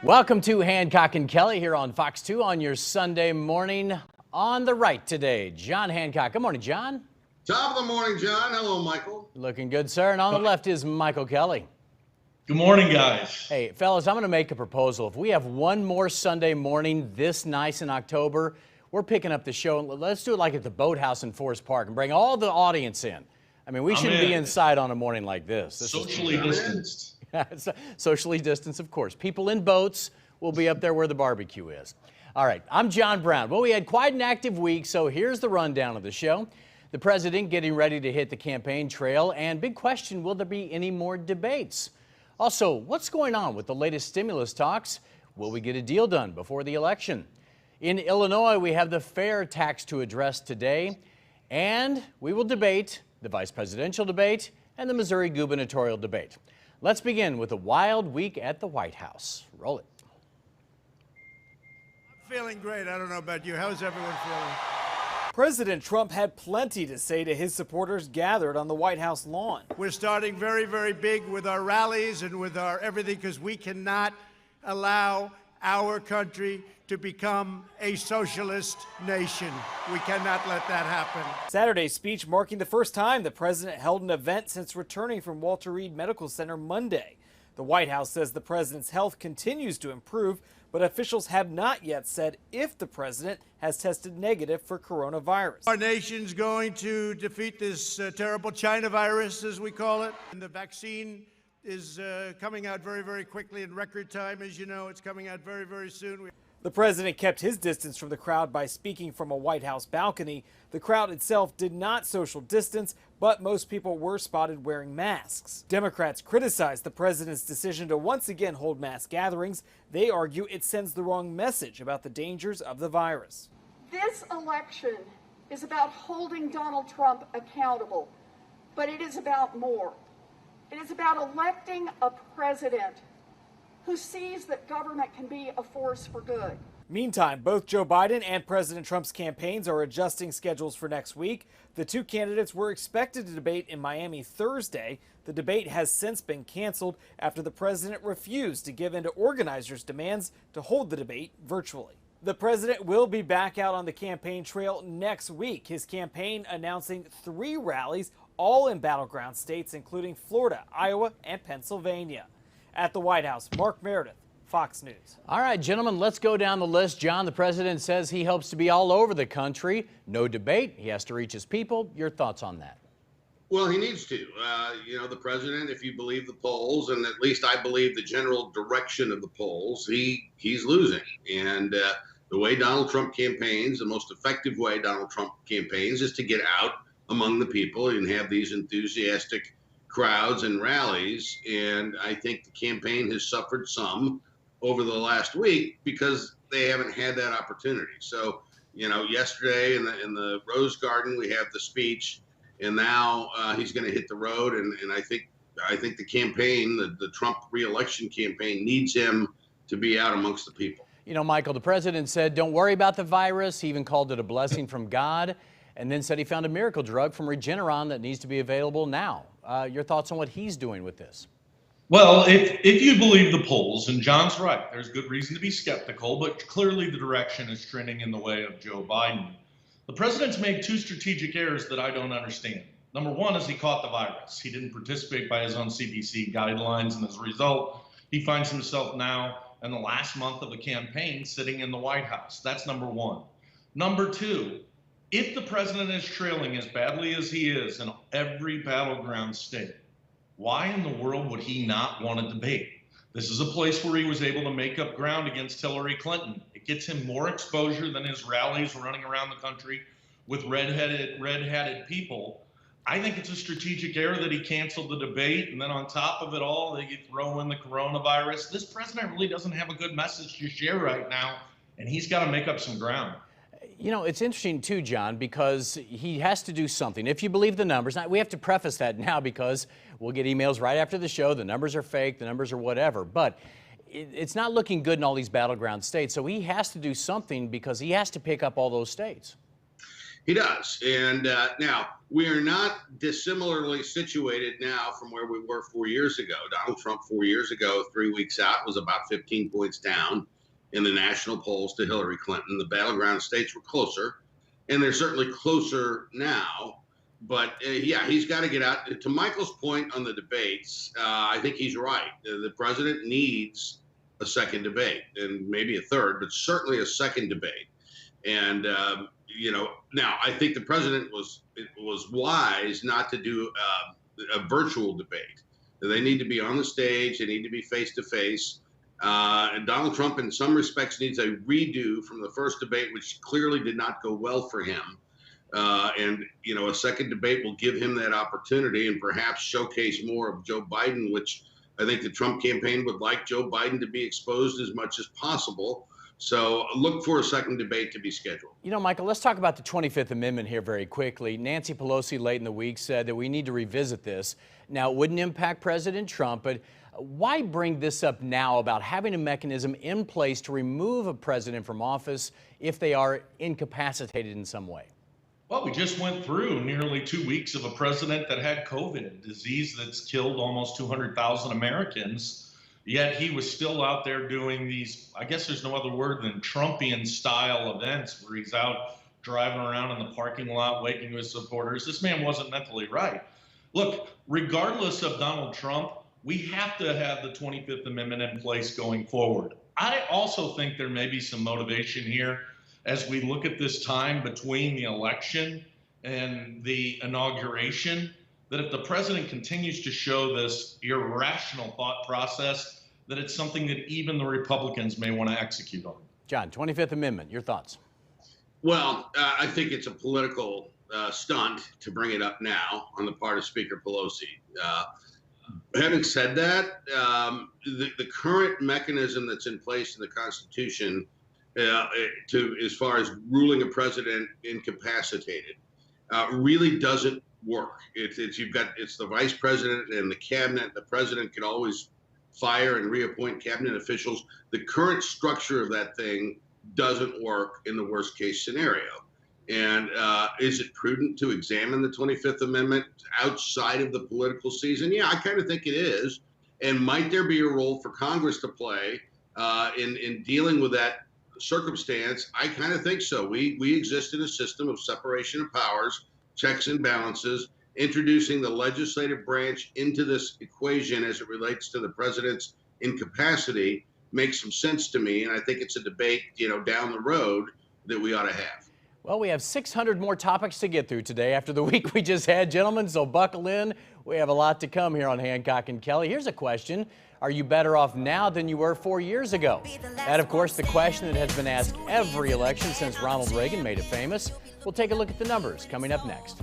Welcome to Hancock and Kelley here on Fox 2 on your Sunday morning. On the right today, John Hancock. Good morning, John. Top of the morning, John. Hello, Michael. Looking good, sir. And on the left is Michael Kelley. Good morning, guys. Hey, fellas, I'm going to make a proposal. If we have one more Sunday morning this nice in October, we're picking up the show. Let's do it like at the Boathouse in Forest Park and bring all the audience in. I mean, we shouldn't be inside on a morning like this. Socially distanced. Socially distanced, of course. People in boats will be up there where the barbecue is. All right, I'm John Brown. Well, we had quite an active week, so here's the rundown of the show. The president getting ready to hit the campaign trail, and big question, will there be any more debates? Also, what's going on with the latest stimulus talks? Will we get a deal done before the election? In Illinois, we have the fair tax to address today, and we will debate the vice presidential debate and the Missouri gubernatorial debate. Let's begin with a wild week at the White House. Roll it. I'm feeling great. I don't know about you. How's everyone feeling? President Trump had plenty to say to his supporters gathered on the White House lawn. We're starting very, very big with our rallies and with our everything because we cannot allow our country to become a socialist nation. We cannot let that happen. Saturday's speech marking the first time the president held an event since returning from Walter Reed Medical Center Monday. The White House says the president's health continues to improve, but officials have not yet said if the president has tested negative for coronavirus. Our nation's going to defeat this terrible China virus, as we call it. And the vaccine is coming out very, very quickly in record time. As you know, it's coming out very, very soon. The president kept his distance from the crowd by speaking from a White House balcony. The crowd itself did not social distance, but most people were spotted wearing masks. Democrats criticized the president's decision to once again hold mass gatherings. They argue it sends the wrong message about the dangers of the virus. This election is about holding Donald Trump accountable, but it is about more. It is about electing a president who sees that government can be a force for good. Meantime, both Joe Biden and President Trump's campaigns are adjusting schedules for next week. The two candidates were expected to debate in Miami Thursday. The debate has since been canceled after the president refused to give in to organizers' demands to hold the debate virtually. The president will be back out on the campaign trail next week, his campaign announcing 3 rallies, all in battleground states, including Florida, Iowa, and Pennsylvania. At the White House, Mark Meredith, Fox News. All right, gentlemen, let's go down the list. John, the president says he hopes to be all over the country. No debate. He has to reach his people. Your thoughts on that? Well, he needs to. The president, if you believe the polls, and at least I believe the general direction of the polls, he's losing. And the way Donald Trump campaigns, the most effective way Donald Trump campaigns is to get out among the people and have these enthusiastic crowds and rallies, and I think the campaign has suffered some over the last week because they haven't had that opportunity. So, yesterday in the Rose Garden we have the speech, and now he's going to hit the road, and I think the campaign, the Trump re-election campaign, needs him to be out amongst the people. Michael, the president said, don't worry about the virus. He even called it a blessing from God, and then said he found a miracle drug from Regeneron that needs to be available now. Your thoughts on what he's doing with this? Well, if you believe the polls, and John's right, there's good reason to be skeptical, but clearly the direction is trending in the way of Joe Biden. The president's made 2 strategic errors that I don't understand. Number one is he caught the virus. He didn't participate by his own CDC guidelines, and as a result, he finds himself now in the last month of the campaign sitting in the White House. That's number one. Number two, if the president is trailing as badly as he is in every battleground state, why in the world would he not want to debate? This is a place where he was able to make up ground against Hillary Clinton. It gets him more exposure than his rallies running around the country with red-hatted people. I think it's a strategic error that he canceled the debate, and then on top of it all, they throw in the coronavirus. This president really doesn't have a good message to share right now, and he's got to make up some ground. It's interesting too, John, because he has to do something. If you believe the numbers, now, we have to preface that now because we'll get emails right after the show. The numbers are fake, the numbers are whatever. But it's not looking good in all these battleground states. So he has to do something because he has to pick up all those states. He does. And now, we are not dissimilarly situated now from where we were 4 years ago. Donald Trump 4 years ago, 3 weeks out, was about 15 points down in the national polls to Hillary Clinton. The battleground states were closer, and they're certainly closer now. But yeah, he's got to get out. To Michael's point on the debates, I think he's right. The president needs a second debate, and maybe a third, but certainly a second debate. And now I think the president was wise not to do a virtual debate. They need to be on the stage. They need to be face to face. And Donald Trump, in some respects, needs a redo from the first debate, which clearly did not go well for him. And a second debate will give him that opportunity and perhaps showcase more of Joe Biden, which I think the Trump campaign would like Joe Biden to be exposed as much as possible. So look for a second debate to be scheduled. Michael, let's talk about the 25th Amendment here very quickly. Nancy Pelosi late in the week said that we need to revisit this. Now, it wouldn't impact President Trump, but why bring this up now about having a mechanism in place to remove a president from office if they are incapacitated in some way? Well, we just went through nearly 2 weeks of a president that had COVID, a disease that's killed almost 200,000 Americans. Yet he was still out there doing these, I guess there's no other word than Trumpian style events where he's out driving around in the parking lot, waking his supporters. This man wasn't mentally right. Look, regardless of Donald Trump, we have to have the 25th Amendment in place going forward. I also think there may be some motivation here as we look at this time between the election and the inauguration, that if the president continues to show this irrational thought process, that it's something that even the Republicans may want to execute on. John, 25th Amendment, your thoughts? Well, I think it's a political stunt to bring it up now on the part of Speaker Pelosi. Having said that, the current mechanism that's in place in the Constitution as far as ruling a president incapacitated really doesn't work. It's the vice president and the cabinet. The president can always fire and reappoint cabinet officials. The current structure of that thing doesn't work in the worst case scenario. And is it prudent to examine the 25th Amendment outside of the political season? Yeah, I kind of think it is. And might there be a role for Congress to play in dealing with that circumstance? I kind of think so. We exist in a system of separation of powers, checks and balances. Introducing the legislative branch into this equation as it relates to the president's incapacity makes some sense to me, and I think it's a debate, down the road that we ought to have. Well, we have 600 more topics to get through today after the week we just had, gentlemen, so buckle in. We have a lot to come here on Hancock and Kelley. Here's a question. Are you better off now than you were 4 years ago? That, of course, the question that has been asked every election since Ronald Reagan made it famous. We'll take a look at the numbers coming up next.